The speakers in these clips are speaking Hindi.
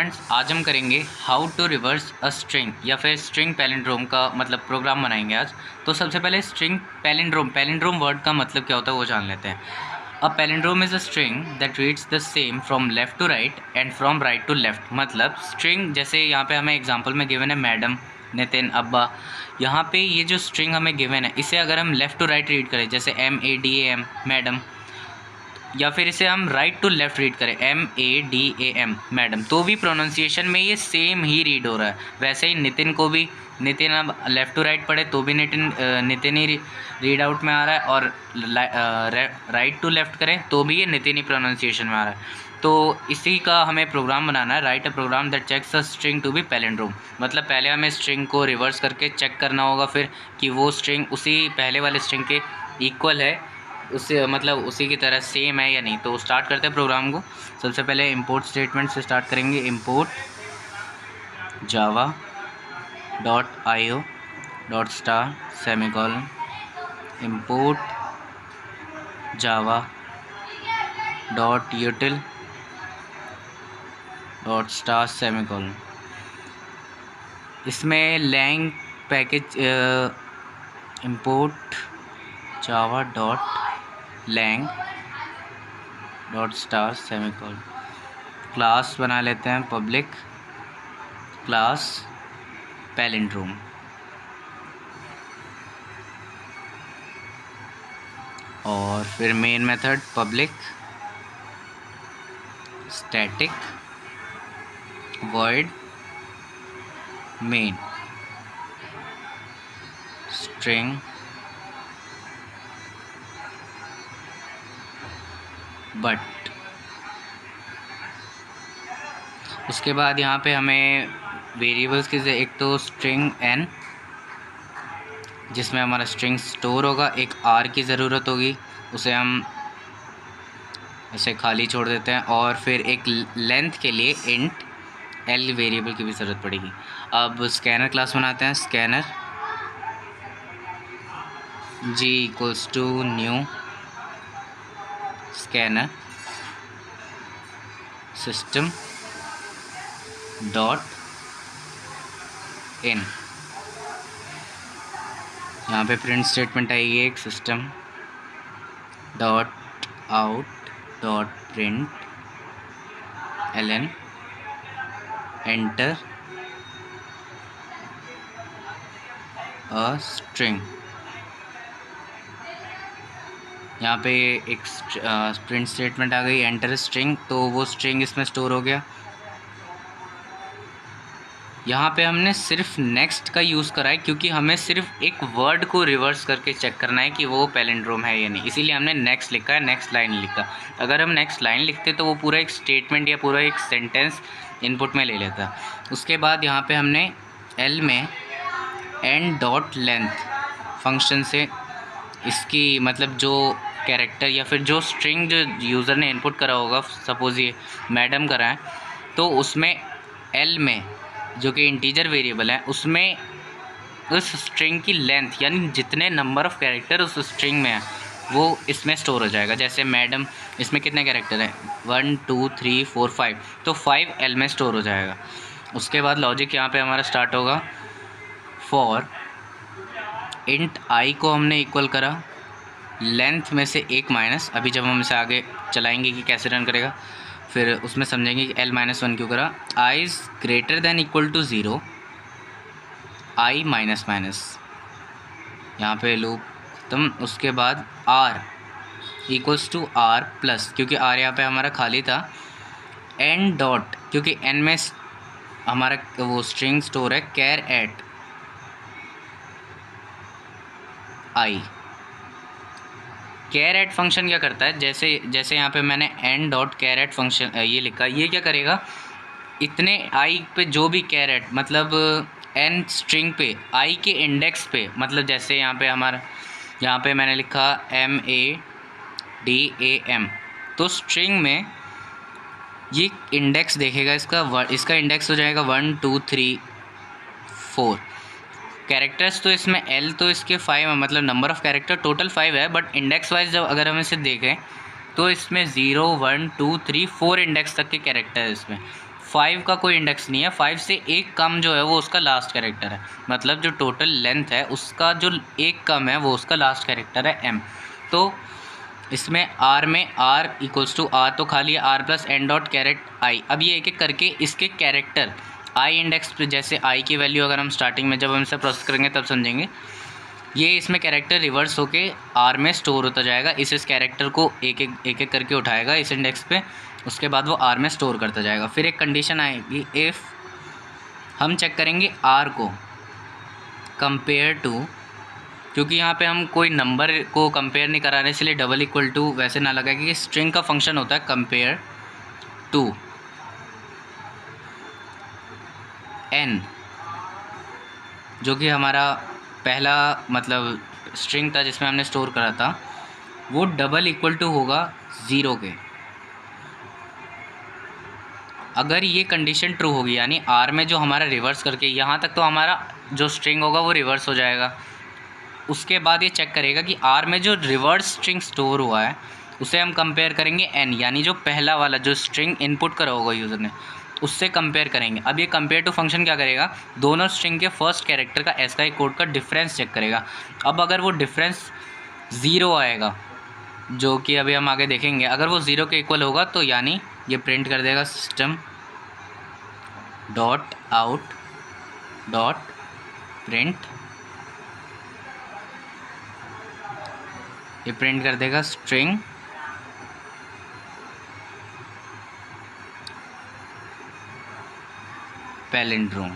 फ्रेंड्स, आज हम करेंगे how to reverse a string या फिर स्ट्रिंग पैलिंड्रोम का मतलब प्रोग्राम बनाएंगे आज। तो सबसे पहले स्ट्रिंग पैलिंड्रोम वर्ड का मतलब क्या होता है वो जान लेते हैं। A palindrome is a string that reads the same from left to right and from right to left. मतलब स्ट्रिंग जैसे यहाँ पे हमें एग्जांपल में गिवन है मैडम, नितिन, अब्बा। यहाँ पे ये जो स्ट्रिंग हमें गिवन है इसे अगर हम लेफ़्ट टू राइट रीड करें जैसे MADAM मैडम, या फिर इसे हम राइट टू लेफ़्ट रीड करें MADAM मैडम, तो भी प्रोनाउंसिएशन में ये सेम ही रीड हो रहा है। वैसे ही नितिन को भी, नितिन अब लेफ़्ट टू राइट पढ़े तो भी नितिन ही रीड आउट में आ रहा है, और राइट टू लेफ़्ट करें तो भी ये नितिन ही प्रोनाउंसिएशन में आ रहा है। तो इसी का हमें प्रोग्राम बनाना है, write a program that checks a string to be palindrome. मतलब पहले हमें स्ट्रिंग को रिवर्स करके चेक करना होगा फिर कि वो स्ट्रिंग उसी पहले वाले स्ट्रिंग के इक्वल है, उससे मतलब उसी की तरह सेम है या नहीं। तो स्टार्ट करते हैं प्रोग्राम को। सबसे पहले इंपोर्ट स्टेटमेंट से स्टार्ट करेंगे। Import Java dot IO dot star semicolon, import Java dot util dot star semicolon. इसमें lang package import Java dot lang dot star semicolon. Class बना लेते हैं पब्लिक क्लास पैलिंड्रोम, और फिर main method public static void main string बट। उसके बाद यहाँ पे हमें वेरिएबल्स की एक तो स्ट्रिंग n जिसमें हमारा स्ट्रिंग स्टोर होगा, एक r की ज़रूरत होगी, उसे हम ऐसे खाली छोड़ देते हैं, और फिर एक लेंथ के लिए इंट l वेरिएबल की भी ज़रूरत पड़ेगी। अब स्कैनर क्लास बनाते हैं। Scanner g equals to new scanner system dot in. यहाँ पे प्रिंट स्टेटमेंट आएगी एक, system dot out dot print ln enter a string. यहाँ पे एक प्रिंट स्टेटमेंट आ गई एंटर स्ट्रिंग, तो वो स्ट्रिंग इसमें स्टोर हो गया। यहाँ पे हमने सिर्फ नेक्स्ट का यूज़ करा है क्योंकि हमें सिर्फ एक वर्ड को रिवर्स करके चेक करना है कि वो पैलिंड्रोम है या नहीं, इसीलिए हमने नेक्स्ट लिखा है, नेक्स्ट लाइन लिखा। अगर हम नेक्स्ट लाइन लिखते तो वो पूरा एक स्टेटमेंट या पूरा एक सेंटेंस इनपुट में ले लेता। उसके बाद यहाँ पे हमने L में एंड डॉट लेंथ फंक्शन से इसकी मतलब जो कैरेक्टर या फिर जो स्ट्रिंग जो यूज़र ने इनपुट करा होगा, सपोज़ ये मैडम करा है, तो उसमें L में जो कि इंटीजर वेरिएबल है उसमें उस स्ट्रिंग की लेंथ यानी जितने नंबर ऑफ़ कैरेक्टर उस स्ट्रिंग में है वो इसमें स्टोर हो जाएगा। जैसे मैडम, इसमें कितने कैरेक्टर हैं 1 2 3 4 5, तो 5 L में स्टोर हो जाएगा। उसके बाद लॉजिक यहाँ पे हमारा स्टार्ट होगा। फॉर इंट I को हमने इक्वल करा लेंथ में से एक माइनस, अभी जब हम इसे आगे चलाएंगे कि कैसे रन करेगा फिर उसमें समझेंगे कि L-1 क्यों करा। I is greater than equal to 0 I minus minus, यहाँ पे लूप खत्म। उसके बाद R equals to R plus, क्योंकि R यहाँ पे हमारा खाली था, एन डॉट क्योंकि n में हमारा वो स्ट्रिंग स्टोर है char at I। Char at function क्या करता है, जैसे यहाँ पे मैंने n dot char at function ये लिखा, ये क्या करेगा, इतने I पे जो भी कैर एट मतलब n स्ट्रिंग पे I के इंडेक्स पे, मतलब जैसे यहाँ पे मैंने लिखा MADAM, तो स्ट्रिंग में ये इंडेक्स देखेगा, इसका इंडेक्स हो जाएगा 1 2 3 4 कैरेक्टर्स। तो इसमें L तो इसके 5 है, मतलब नंबर ऑफ़ कैरेक्टर टोटल 5 है, बट इंडेक्स वाइज जब अगर हम इसे देखें तो इसमें 0 1 2 3 4 इंडेक्स तक के कैरेक्टर है इसमें। 5 का कोई इंडेक्स नहीं है, 5 से एक कम जो है वो उसका लास्ट कैरेक्टर है, मतलब जो टोटल लेंथ है उसका जो एक कम है वो उसका लास्ट कैरेक्टर है m। तो इसमें r में r इक्वल्स टू r, तो खाली r plus N dot caret I. अब ये एक एक करके इसके कैरेक्टर i इंडेक्स पे, जैसे i की वैल्यू अगर हम स्टार्टिंग में जब हम इसे प्रोसेस करेंगे तब समझेंगे, ये इसमें कैरेक्टर रिवर्स होके r में स्टोर होता जाएगा। इस कैरेक्टर को एक एक करके उठाएगा इस इंडेक्स पे, उसके बाद वो r में स्टोर करता जाएगा। फिर एक कंडीशन आएगी, इफ़ हम चेक करेंगे r को कंपेयर टू, क्योंकि यहाँ पे हम कोई नंबर को कंपेयर नहीं करा रहे इसलिए डबल इक्वल टू वैसे ना लगा, क्योंकि स्ट्रिंग का फंक्शन होता है कंपेयर टू n, जो कि हमारा पहला मतलब स्ट्रिंग था जिसमें हमने स्टोर करा था, वो डबल इक्वल टू होगा 0 के। अगर ये कंडीशन ट्रू होगी, यानी r में जो हमारा रिवर्स करके यहाँ तक तो हमारा जो स्ट्रिंग होगा वो रिवर्स हो जाएगा। उसके बाद ये चेक करेगा कि r में जो रिवर्स स्ट्रिंग स्टोर हुआ है उसे हम कंपेयर करेंगे n, यानी जो पहला वाला जो स्ट्रिंग इनपुट करा होगा यूज़र ने उससे कंपेयर करेंगे। अब ये कंपेयर टू फंक्शन क्या करेगा, दोनों स्ट्रिंग के फर्स्ट कैरेक्टर का एसक्यूएल कोड का डिफरेंस चेक करेगा। अब अगर वो डिफरेंस 0 आएगा, जो कि अभी हम आगे देखेंगे, अगर वो 0 के इक्वल होगा तो यानी ये प्रिंट कर देगा system dot out dot print, ये प्रिंट कर देगा स्ट्रिंग पैलिंड्रोम।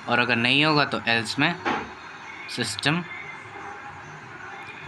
और अगर नहीं होगा तो एल्स में system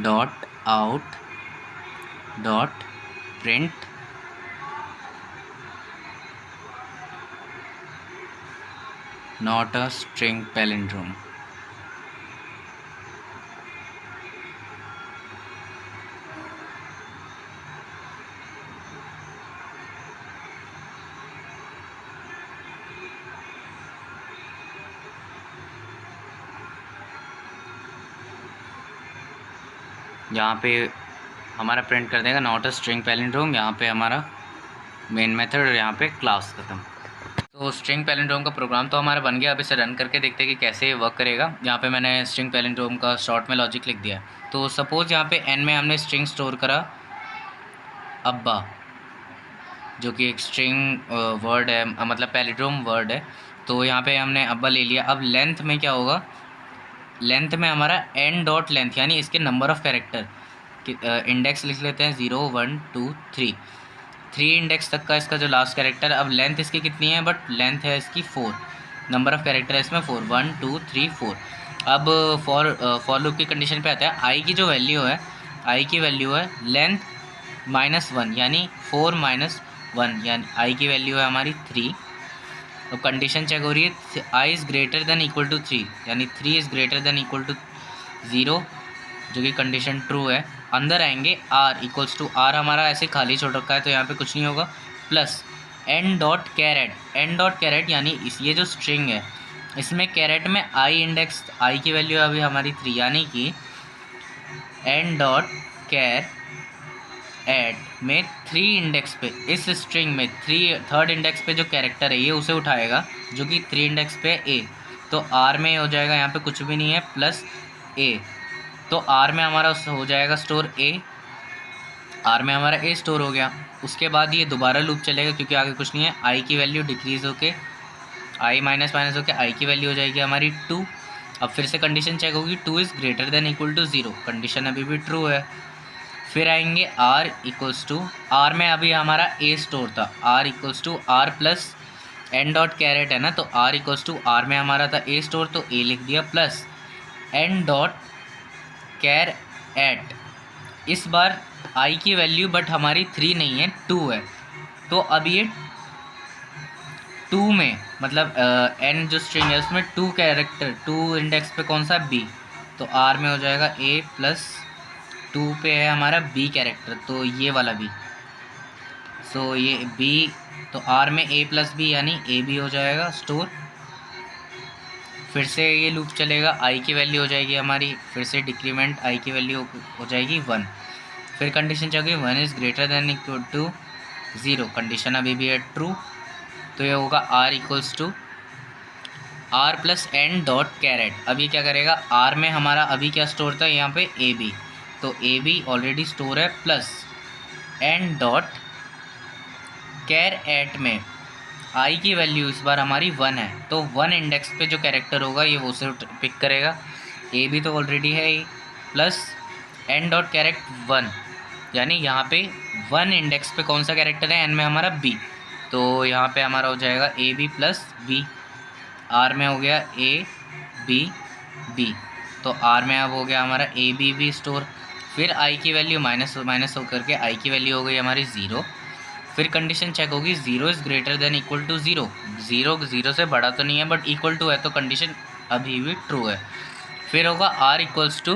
dot out dot print not a string palindrome. यहाँ पे हमारा प्रिंट कर देगा नॉट अ स्ट्रिंग पैलिंड्रोम, यहाँ पे हमारा मेन मेथड और यहाँ पे क्लास खत्म। तो स्ट्रिंग पैलिंड्रोम का प्रोग्राम तो हमारा बन गया। अब इसे रन करके देखते हैं कि कैसे वर्क करेगा। यहाँ पे मैंने स्ट्रिंग पैलिंड्रोम का शॉर्ट में लॉजिक लिख दिया है। तो सपोज़ यहाँ पे n में हमने स्ट्रिंग स्टोर करा अब्बा, जो कि एक स्ट्रिंग वर्ड है, मतलब पैलिंड्रोम वर्ड है। तो यहाँ पे हमने अब्बा ले लिया। अब लेंथ में क्या होगा, लेंथ में हमारा n डॉट लेंथ, यानी इसके नंबर ऑफ़ कैरेक्टर इंडेक्स लिख लेते हैं 0 1 2 3 इंडेक्स तक का इसका जो लास्ट कैरेक्टर। अब लेंथ इसकी कितनी है, बट लेंथ है इसकी 4, नंबर ऑफ़ कैरेक्टर है इसमें 4, 1 2 3 4। अब फॉर लूप की कंडीशन पे आता है, i की जो वैल्यू है, i की वैल्यू है लेंथ -1, यानी 4 - 1, यानी i की वैल्यू है हमारी 3। तो कंडीशन चेक हो रही है, i is greater than equal to 3, यानी 3 is greater than equal to 0, जो कि कंडीशन ट्रू है। अंदर आएंगे r इक्वल्स टू r, हमारा ऐसे खाली छोड़ रखा है तो यहाँ पे कुछ नहीं होगा, प्लस n डॉट कैरेट, यानी इस ये जो स्ट्रिंग है इसमें कैरेट में i इंडेक्स, i की वैल्यू अभी हमारी 3, यानी कि n डॉट कैर एट में 3 इंडेक्स पे, इस स्ट्रिंग में थर्ड इंडेक्स पे जो कैरेक्टर है ये उसे उठाएगा, जो कि 3 इंडेक्स पे a, तो r में हो जाएगा, यहाँ पे कुछ भी नहीं है, प्लस a, तो r में हमारा हो जाएगा स्टोर a, r में हमारा a स्टोर हो गया। उसके बाद ये दोबारा लूप चलेगा क्योंकि आगे कुछ नहीं है, i की वैल्यू डिक्रीज़ होके i माइनस होके i की वैल्यू हो जाएगी हमारी 2। अब फिर से कंडीशन चेक होगी, 2 is greater than equal to 0, condition अभी भी ट्रू है। फिर आएंगे r इक्वल्स टू, r में अभी हमारा a स्टोर था, r equals to r plus n dot char at है ना, तो r इक्वल्स टू r में हमारा था a स्टोर तो a लिख दिया, plus n dot char at, इस बार i की वैल्यू बट हमारी 3 नहीं है 2 है, तो अब ये 2 में मतलब n जो स्ट्रिंग है उसमें 2 कैरेक्टर, 2 इंडेक्स पे कौन सा b, तो r में हो जाएगा a प्लस 2 पे है हमारा b कैरेक्टर, तो ये वाला b, सो ये b, तो r में a प्लस b यानी a भी हो जाएगा स्टोर। फिर से ये लूप चलेगा, i की वैल्यू हो जाएगी हमारी, फिर से डिक्रीमेंट i की वैल्यू हो जाएगी 1, फिर कंडीशन क्या होगी, 1 is greater than equal to 0, condition अभी भी है ट्रू, तो ये होगा r equals to r plus N dot char at. अब ये क्या करेगा, r में हमारा अभी क्या स्टोर था यहाँ पे ए बी, तो ए बी ऑलरेडी स्टोर है, plus N dot char at में आई की वैल्यू इस बार हमारी 1 है, तो 1 इंडेक्स पे जो कैरेक्टर होगा ये वो से पिक करेगा, ए बी तो ऑलरेडी है ही, प्लस एन डॉट कैरेक्ट 1, यानी यहाँ पे 1 इंडेक्स पे कौन सा कैरेक्टर है, एन में हमारा बी, तो यहाँ पे हमारा हो जाएगा A B plus B, r में हो गया ए बी बी, तो आर में अब हो गया हमारा ए बी बी स्टोर। फिर आई की वैल्यू माइनस माइनस होकर के आई की वैल्यू हो गई हमारी 0। फिर कंडीशन चेक होगी, 0 is greater than equal to 0, 0 से बड़ा तो नहीं है बट इक्वल टू है, तो कंडीशन अभी भी ट्रू है। फिर होगा r equals to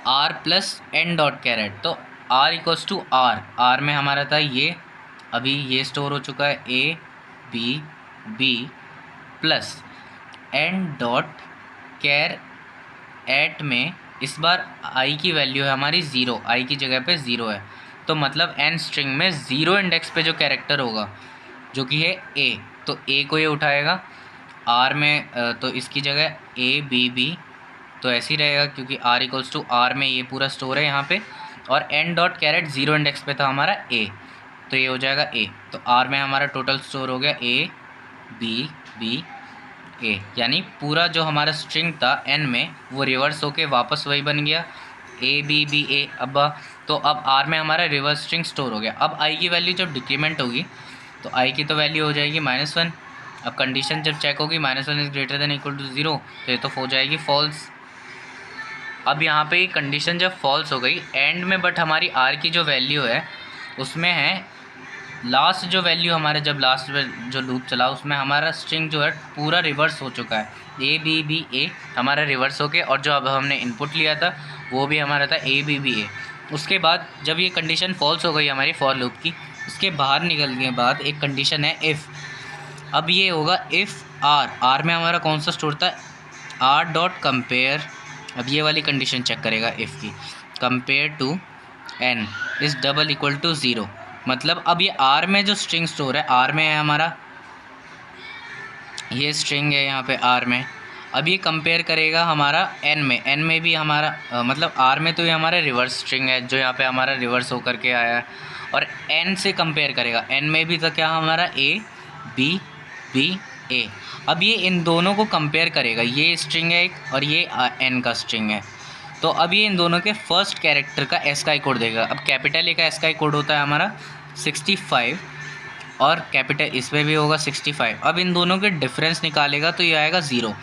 r plus N dot char at, तो r इक्वल्स टू r में हमारा था ये, अभी ये स्टोर हो चुका है A B B plus N dot char at में इस बार i की वैल्यू है हमारी 0, i की जगह पे 0 है, तो मतलब n स्ट्रिंग में 0 इंडेक्स पे जो कैरेक्टर होगा जो कि है a, तो a को ये उठाएगा, r में तो इसकी जगह a b b, तो ऐसे ही रहेगा क्योंकि r इक्वल्स टू r में ये पूरा स्टोर है यहाँ पे, और n डॉट कैरेट 0 इंडेक्स पे था हमारा a, तो ये हो जाएगा a, तो r में हमारा टोटल स्टोर हो गया a b b a, यानी पूरा जो हमारा स्ट्रिंग था n में वो रिवर्स होके वापस वही बन गया a b b a। अब तो अब r में हमारा रिवर्स स्ट्रिंग स्टोर हो गया। अब i की वैल्यू जब डिक्रीमेंट होगी तो i की तो वैल्यू हो जाएगी -1। अब कंडीशन जब चेक होगी -1 is greater than equal to 0, तो ये तो हो जाएगी फॉल्स। अब यहाँ पे कंडीशन जब फॉल्स हो गई एंड में, बट हमारी r की जो वैल्यू है उसमें है लास्ट जो वैल्यू हमारे, जब लास्ट जो लूप चला उसमें हमारा स्ट्रिंग जो है पूरा रिवर्स हो चुका है, ए बी बी ए हमारा रिवर्स हो गया, और जो अब हमने इनपुट लिया था वो भी हमारा था ए बी बी ए। उसके बाद जब ये कंडीशन फॉल्स हो गई हमारी फॉर लूप की, उसके बाहर निकलने के बाद एक कंडीशन है इफ़। अब ये होगा इफ़ आर में हमारा कौन सा स्टोर था, आर डॉट कंपेयर, अब ये वाली कंडीशन चेक करेगा इफ़ की, compare to n is double equal to 0, मतलब अब ये आर में जो स्ट्रिंग स्टोर है, आर में है हमारा ये स्ट्रिंग है यहाँ पे आर में, अब ये कंपेयर करेगा हमारा एन में, एन में भी हमारा मतलब आर में तो ये हमारा रिवर्स स्ट्रिंग है जो यहाँ पे हमारा रिवर्स होकर के आया है, और एन से कंपेयर करेगा, एन में भी तो क्या हमारा ए बी बी ए। अब ये इन दोनों को कंपेयर करेगा, ये स्ट्रिंग है एक और ये एन का स्ट्रिंग है, तो अब ये इन दोनों के फर्स्ट कैरेक्टर का एस्काई कोड देगा। अब कैपिटल ए का एस्काई कोड होता है हमारा 65 और कैपिटल इसमें भी होगा 65। अब इन दोनों के डिफरेंस निकालेगा तो ये आएगा 0।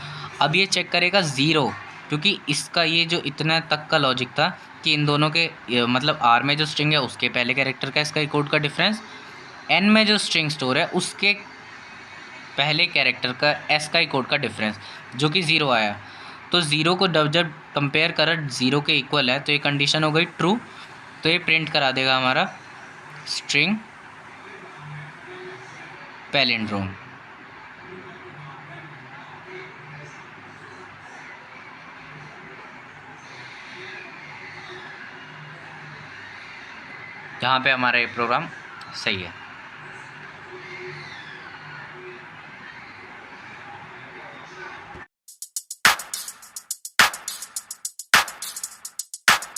अब ये चेक करेगा 0, क्योंकि इसका ये जो इतना तक का लॉजिक था कि इन दोनों के मतलब आर में जो स्ट्रिंग है उसके पहले कैरेक्टर का एस्काई कोड का डिफरेंस, एन में जो स्ट्रिंग स्टोर है उसके पहले कैरेक्टर का एस्काई कोड का डिफरेंस जो कि 0 आया, तो 0 को जब कंपेयर करा 0 के इक्वल है तो ये कंडीशन हो गई ट्रू, तो ये प्रिंट करा देगा हमारा स्ट्रिंग पैलिंड्रोम। जहाँ पे हमारा ये प्रोग्राम सही है।